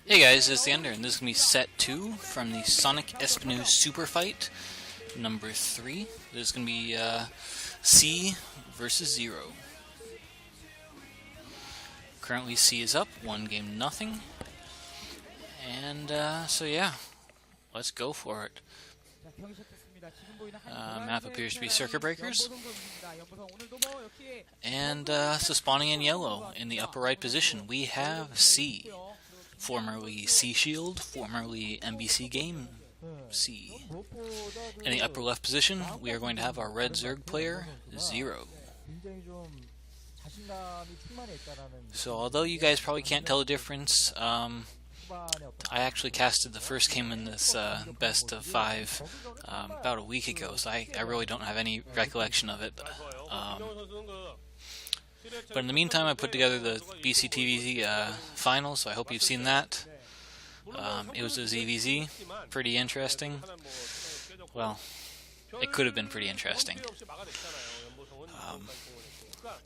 Hey guys, it's TheEnder, and this is going to be set 2 from the Sonic Sbenu Superfight, number 3. This is going to be C versus 0. Currently C is up, 1-0. And so yeah, let's go for it. Map appears to be circuit breakers. And so spawning in yellow in the upper right position, we have C. Formerly C Shield, formerly MBC Game C. In the upper left position, we are going to have our red Zerg player, 0. So although you guys probably can't tell the difference, I actually casted the first game in this best of 5 about a week ago, so I really don't have any recollection of it. But in the meantime, I put together the BCTVZ final, so I hope you've seen that. It was a ZVZ, pretty interesting. Well, it could have been pretty interesting.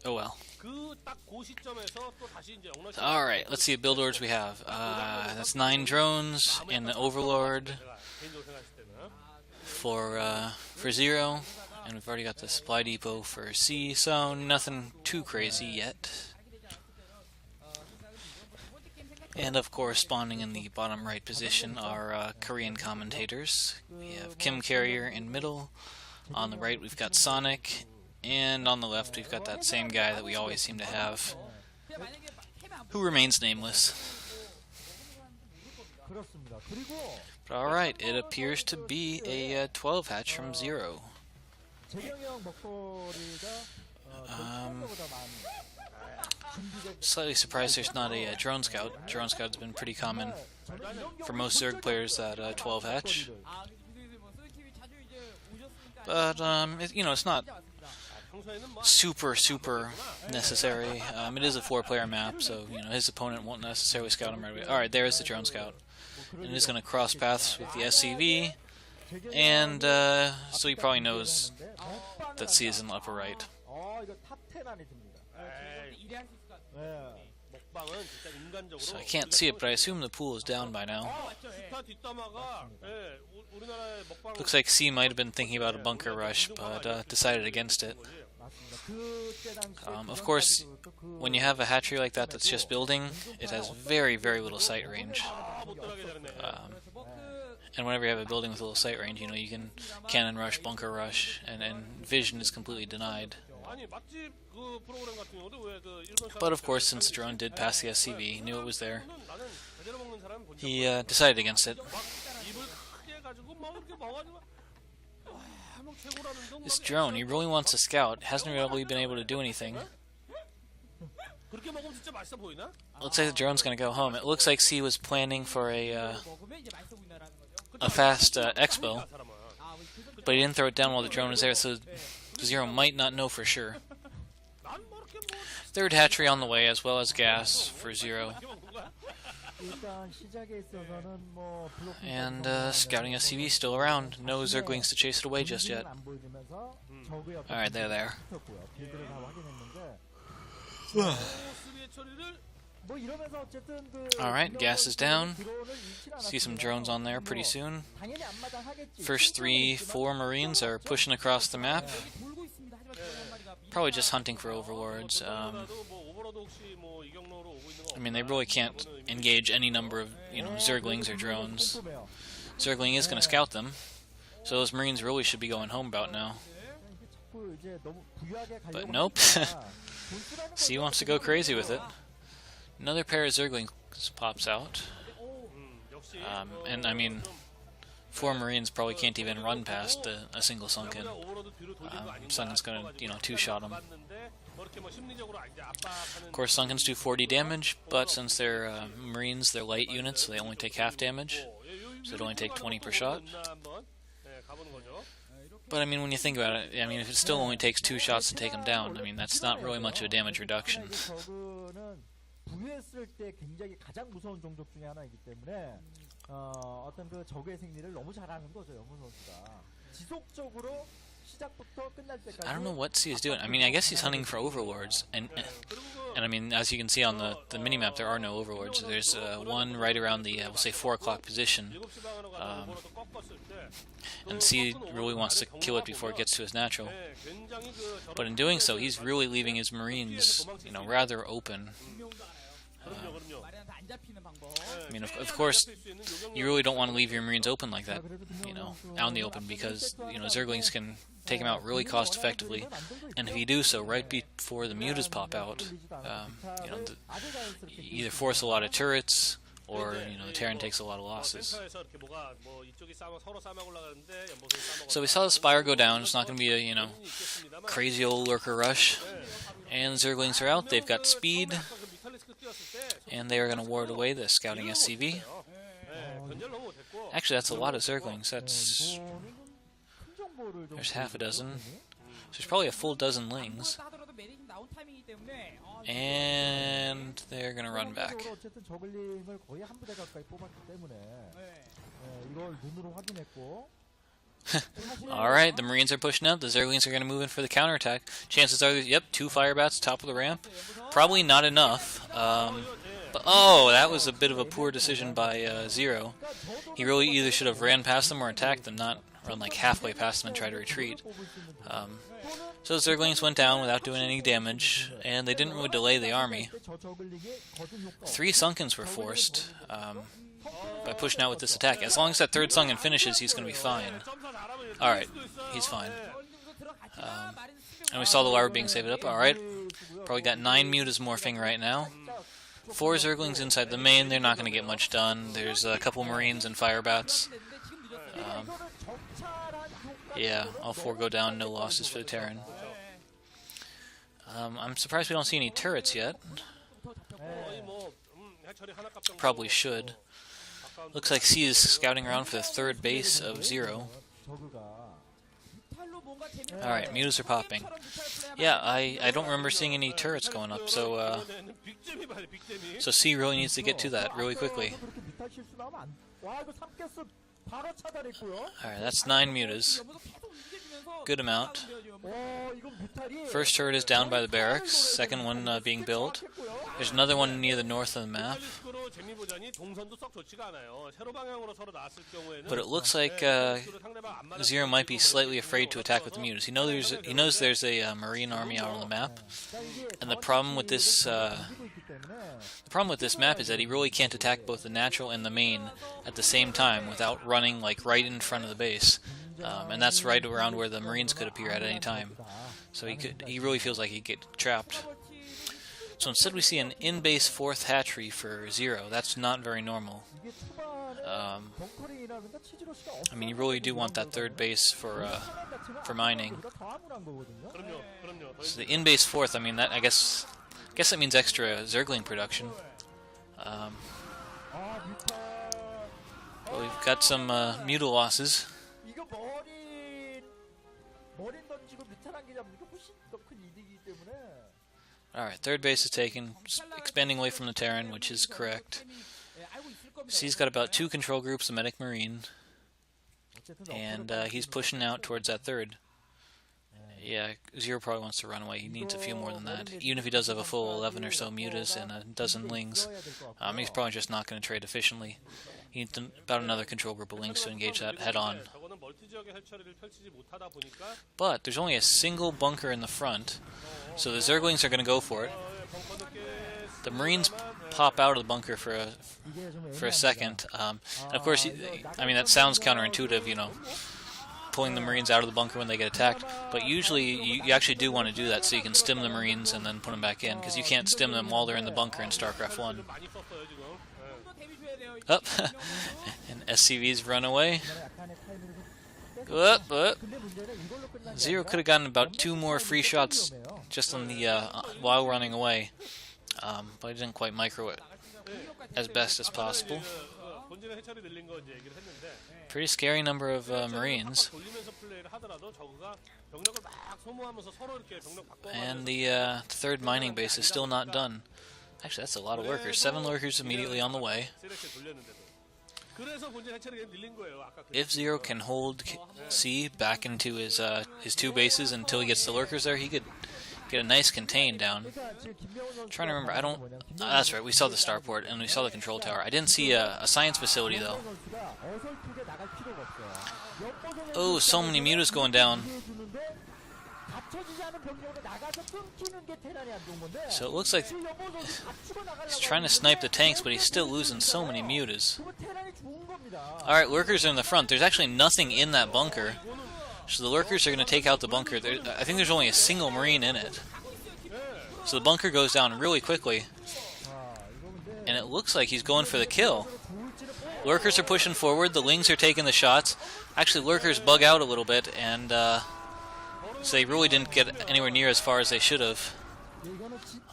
Oh well. Alright, let's see what build orders we have. That's 9 drones and the Overlord for 0. And we've already got the supply depot for C, so nothing too crazy yet. And of course, spawning in the bottom right position are Korean commentators. We have Kim Carrier in middle. On the right, we've got Sonic. And on the left, we've got that same guy that we always seem to have, who remains nameless. But alright, it appears to be a 12 hatch from 0. Slightly surprised there's not a drone scout. Drone scout's been pretty common for most Zerg players, that 12 hatch. But it's not super necessary. It is a 4-player map, so his opponent won't necessarily scout him right away. Alright, there's the drone scout. And he's going to cross paths with the SCV. And so he probably knows that C is in the upper right. So I can't see it, but I assume the pool is down by now. Looks like C might have been thinking about a bunker rush, but decided against it. Of course, when you have a hatchery like that that's just building, it has very little sight range. And whenever you have a building with a little sight range, you can cannon rush, bunker rush, and vision is completely denied. But of course, since the drone did pass the SCV, he knew it was there, he decided against it. This drone, he really wants a scout, hasn't really been able to do anything. Looks like the drone's going to go home. It looks like C was planning for a fast expo, but he didn't throw it down while the drone was there, so 0 might not know for sure. 3rd hatchery on the way, as well as gas for 0. And scouting SCV still around. No Zerglings to chase it away just yet. Alright, they're there. Alright, gas is down. See some drones on there pretty soon. First 3-4 Marines are pushing across the map. Probably just hunting for overlords. They really can't engage any number of, Zerglings or drones. Zergling is going to scout them, so those Marines really should be going home about now. But nope. C wants to go crazy with it. Another pair of Zerglings pops out. And 4 Marines probably can't even run past a single Sunken. Sunken's going to, 2-shot them. Of course, Sunkens do 40 damage, but since they're Marines, they're light units, so they only take half damage. So they only take 20 per shot. But when you think about it, if it still only takes 2 shots to take them down, that's not really much of a damage reduction. 부유했을 때 굉장히 가장 무서운 종족 중에 하나이기 때문에 어떤 그 적의 생리를 너무 잘하는 거죠, 영문 선수가. 지속적으로 시작부터 끝날 때까지 I don't know what C is doing. I mean, I guess he's hunting for overlords, and I mean, as you can see on the minimap, there are no overlords. There's one right around the we'll say 4 o'clock position, and C really wants to kill it before it gets to his natural. But in doing so, he's really leaving his marines, you know, rather open. I mean, of course, you really don't want to leave your marines open like that, you know, out in the open, because, you know, Zerglings can take him out really cost effectively, and if you do so right before the mutas pop out, you know, you either force a lot of turrets, or, you know, the Terran takes a lot of losses. So we saw the Spire go down. It's not going to be a, you know, crazy old lurker rush, and Zerglings are out. They've got speed, and they are going to ward away the scouting SCV. Actually, that's a lot of Zerglings. There's half a dozen. So there's probably a full dozen Lings. And they're going to run back. 어쨌든 저글링을 거의 한 부대 가까이 뽑았기 때문에 이걸 눈으로 확인했고. Alright, the Marines are pushing out. The Zerglings are going to move in for the counterattack. Chances are, yep, 2 Firebats top of the ramp. Probably not enough. But oh, that was a bit of a poor decision by Zero. He really either should have ran past them or attacked them, not run like halfway past them and try to retreat. So the Zerglings went down without doing any damage, and they didn't really delay the army. 3 Sunkens were forced by pushing out with this attack. As long as that 3rd Sunken finishes, he's going to be fine. Alright, he's fine. And we saw the larva being saved up. Alright, probably got 9 mutas morphing right now. 4 Zerglings inside the main. They're not going to get much done. There's a couple Marines and Firebats. Yeah, all 4 go down, no losses for the Terran. I'm surprised we don't see any turrets yet. Probably should. Looks like C is scouting around for the 3rd base of Zero. Alright, mutas are popping. Yeah, I don't remember seeing any turrets going up, so C really needs to get to that really quickly. Alright, that's 9 mutas. Good amount. First turret is down by the barracks, second one being built. There's another one near the north of the map. But it looks like Zero might be slightly afraid to attack with the mutas. He knows there's a Marine army out on the map, and the problem with this map is that he really can't attack both the natural and the main at the same time without running like right in front of the base. And that's right around where the Marines could appear at any time. So he really feels like he'd get trapped. So instead we see an in-base 4th hatchery for Zero. That's not very normal. I mean, you really do want that 3rd base for mining. So the in-base 4th, I mean, that I guess that means extra Zergling production. Well, we've got some muta losses. Alright, 3rd base is taken, expanding away from the Terran, which is correct. C's got about 2 control groups, a medic marine, and he's pushing out towards that 3rd. Yeah, Zero probably wants to run away. He needs a few more than that. Even if he does have a full 11 or so mutas and a dozen Lings, he's probably just not going to trade efficiently. He needs about another control group of Lings to engage that head-on. But there's only a single bunker in the front, so the Zerglings are going to go for it. The Marines pop out of the bunker for a second, and of course, I mean, that sounds counterintuitive, you know, pulling the Marines out of the bunker when they get attacked, but usually you actually do want to do that so you can stim the Marines and then put them back in, because you can't stim them while they're in the bunker in StarCraft 1. Up, and SCVs run away. Zero could have gotten about 2 more free shots just on the while running away, but I didn't quite micro it as best as possible. Pretty scary number of Marines. And the 3rd mining base is still not done. Actually, that's a lot of lurkers. 7 lurkers immediately on the way. If Zero can hold C back into his two bases until he gets the lurkers there, he could get a nice contain down. I'm trying to remember, I don't... that's right, we saw the starport and we saw the control tower. I didn't see a science facility though. Oh, so many mutas going down. So it looks like he's trying to snipe the tanks, but he's still losing so many mutas. Alright, lurkers are in the front. There's actually nothing in that bunker. So the lurkers are going to take out the bunker. I think there's only a single marine in it. So the bunker goes down really quickly. And it looks like he's going for the kill. Lurkers are pushing forward. The Lings are taking the shots. Actually, lurkers bug out a little bit, and so they really didn't get anywhere near as far as they should have.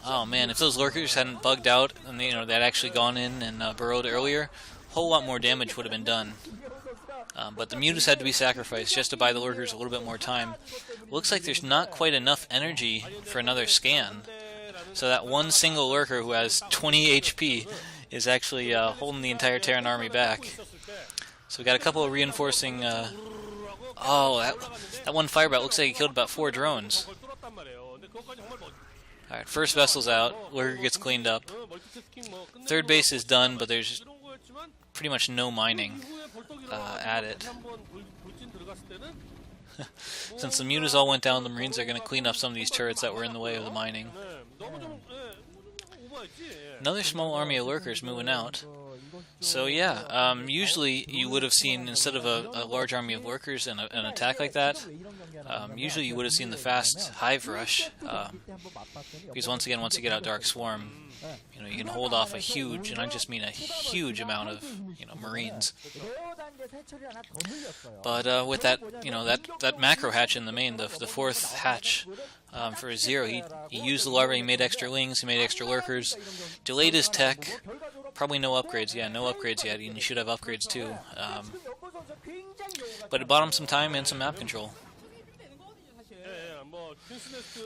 Oh man, if those lurkers hadn't bugged out and they'd actually gone in and burrowed earlier, a whole lot more damage would have been done. But the mutas had to be sacrificed just to buy the lurkers a little bit more time. Looks like there's not quite enough energy for another scan. So that one single lurker who has 20 HP is actually holding the entire Terran army back. So we got a couple of reinforcing... oh, that one firebat looks like he killed about 4 drones. Alright, first vessel's out. Lurker gets cleaned up. Third base is done, but there's pretty much no mining at it. Since the mutas all went down, the Marines are going to clean up some of these turrets that were in the way of the mining. Another small army of lurkers moving out. So yeah, usually you would have seen, instead of a large army of lurkers and an attack like that, usually you would have seen the fast hive rush, because once again, once you get out Dark Swarm, you can hold off a huge, and I just mean a huge amount of, Marines. But with that, that macro hatch in the main, the fourth hatch for Zero, he used the larvae, he made extra Lings, he made extra lurkers, delayed his tech. Probably no upgrades, yeah, no upgrades yet, and you should have upgrades too. But it bought him some time and some map control.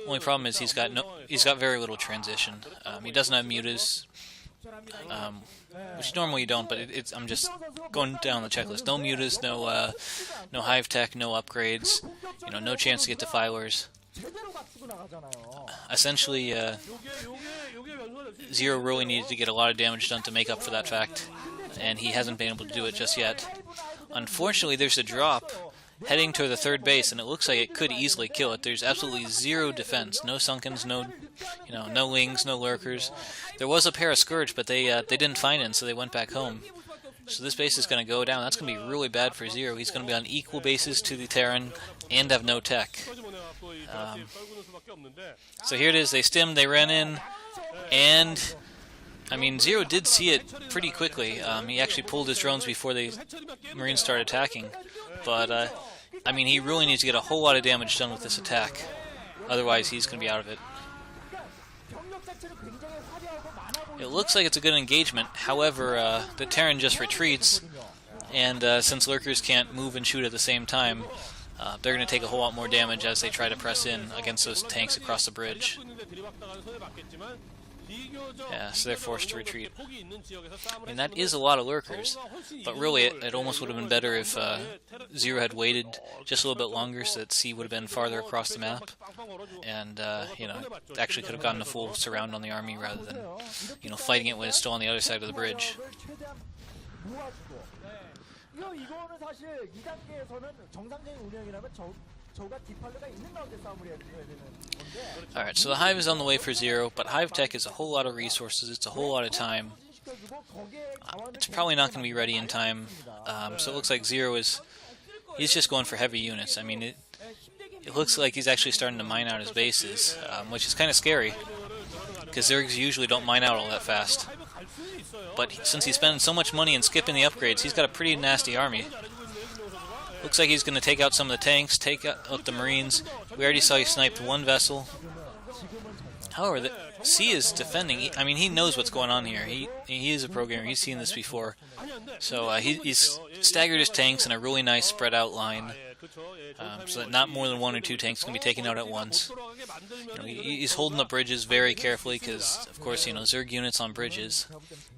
Only problem is he's got very little transition. He doesn't have mutas, which normally you don't, but I'm just going down the checklist. No mutas, no hive tech, no upgrades, no chance to get defilers. Essentially, Zero really needed to get a lot of damage done to make up for that fact, and he hasn't been able to do it just yet. Unfortunately, there's a drop heading to the third base, and it looks like it could easily kill it. There's absolutely zero defense, no Sunkens, no Lings, no lurkers. There was a pair of Scourge, but they didn't find it, so they went back home. So this base is going to go down. That's going to be really bad for Zero. He's going to be on equal bases to the Terran and have no tech. So here it is. They stimmed, they ran in, and Zero did see it pretty quickly. He actually pulled his drones before the Marines started attacking. But, he really needs to get a whole lot of damage done with this attack. Otherwise, he's going to be out of it. It looks like it's a good engagement. However, the Terran just retreats, and since lurkers can't move and shoot at the same time, they're going to take a whole lot more damage as they try to press in against those tanks across the bridge. Yeah, so they're forced to retreat. That is a lot of lurkers, but really it almost would have been better if Zero had waited just a little bit longer so that C would have been farther across the map, and actually could have gotten a full surround on the army rather than fighting it when it's still on the other side of the bridge. Alright, so the Hive is on the way for Zero, but Hive Tech is a whole lot of resources, it's a whole lot of time. It's probably not going to be ready in time, so it looks like Zero he's just going for heavy units. It looks like he's actually starting to mine out his bases, which is kind of scary, because Zergs usually don't mine out all that fast. But since he's spending so much money and skipping the upgrades, he's got a pretty nasty army. Looks like he's going to take out some of the tanks, take out the Marines. We already saw he sniped one vessel. However, C is defending. He knows what's going on here. He is a programmer. He's seen this before. So he's staggered his tanks in a really nice spread out line, so that not more than 1 or 2 tanks can be taken out at once. He's holding the bridges very carefully because, of course, Zerg units on bridges.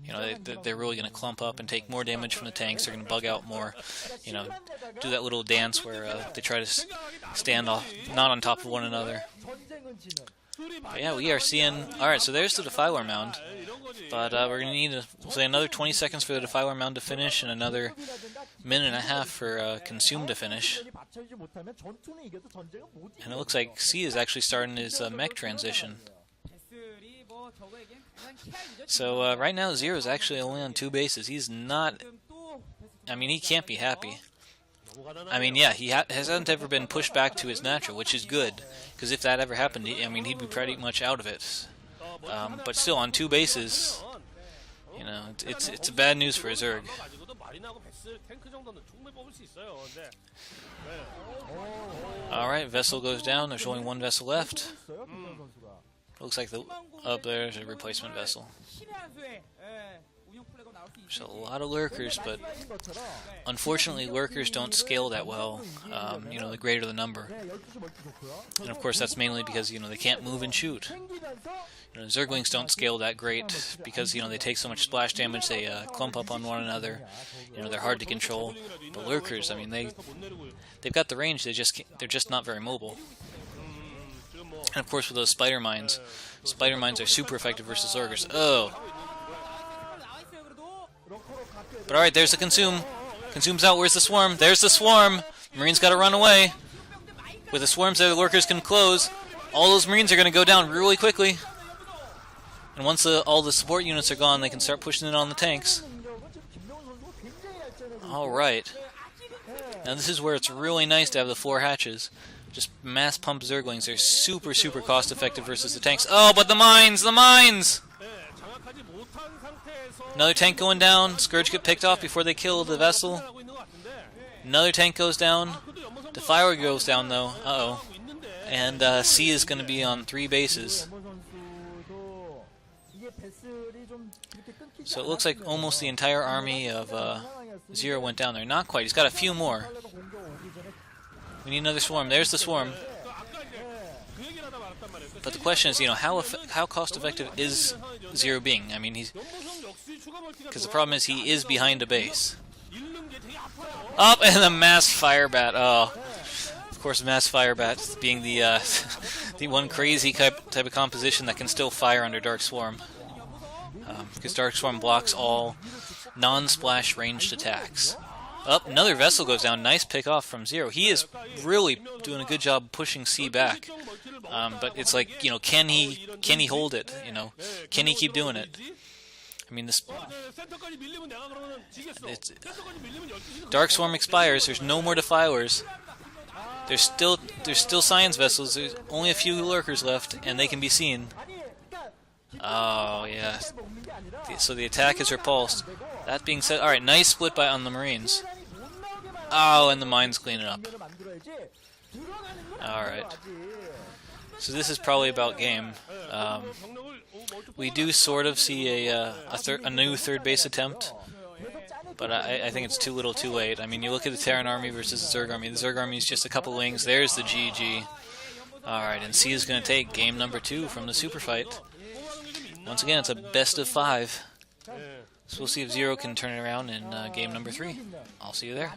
You know, they're really going to clump up and take more damage from the tanks. They're going to bug out more. You know, do that little dance where they try to stand off, not on top of one another. But yeah, we are seeing... Alright, so there's the Defiler Mound. But we're going to need, say, another 20 seconds for the Defiler Mound to finish, and another minute and a half for Consume to finish. And it looks like C is actually starting his mech transition. So right now Zero is actually only on 2 bases. He's not... I mean, he can't be happy. I mean, yeah, he hasn't ever been pushed back to his natural, which is good. Because if that ever happened, I mean, he'd be pretty much out of it. But still, on 2 bases, you know, it's bad news for Zerg. Alright, Vessel goes down. There's only 1 vessel left. Looks like up there's a replacement vessel. There's a lot of lurkers, but unfortunately lurkers don't scale that well, you know, the greater the number. And of course that's mainly because, you know, they can't move and shoot. You know, Zerglings don't scale that great because, you know, they take so much splash damage, they clump up on one another. You know, they're hard to control. But lurkers, I mean, they've got the range, they're just not very mobile. And of course with those spider mines are super effective versus lurkers. Oh! But alright, there's the Consume. Consume's out, where's the Swarm? There's the Swarm! Marines gotta run away. With the Swarms there, the lurkers can close. All those Marines are gonna go down really quickly. And once all the support units are gone, they can start pushing in on the tanks. Alright. Now this is where it's really nice to have the 4 hatches. Just mass pump Zerglings. They're super, super cost effective versus the tanks. Oh, but the mines! The mines! Another tank going down. Scourge get picked off before they kill the vessel. Another tank goes down. Defiler goes down though. Uh-oh. And C is going to be on 3 bases. So it looks like almost the entire army of Zero went down there. Not quite. He's got a few more. We need another Swarm. There's the Swarm. But the question is, you know, how cost effective is Zero being? I mean, because the problem is he is behind a base. Up and the mass fire bat. Oh, of course, mass fire bat being the the one crazy type of composition that can still fire under Dark Swarm. Because Dark Swarm blocks all non-splash ranged attacks. Up, another vessel goes down. Nice pick off from Zero. He is really doing a good job pushing C back. But it's like, you know, can he hold it? You know, can he keep doing it? I mean, Dark Swarm expires. There's no more Defilers. There's still Science vessels. There's only a few lurkers left, and they can be seen. Oh yeah. So the attack is repulsed. That being said, all right, nice split on the Marines. Oh, and the mines clean it up. All right. So this is probably about game. We do sort of see a new third base attempt, but I think it's too little too late. I mean, you look at the Terran army versus the Zerg army. The Zerg army is just a couple wings. There's the GG. Alright, and C is going to take game number 2 from the Superfight. Once again, it's a best of 5. So we'll see if Zero can turn it around in game number 3. I'll see you there.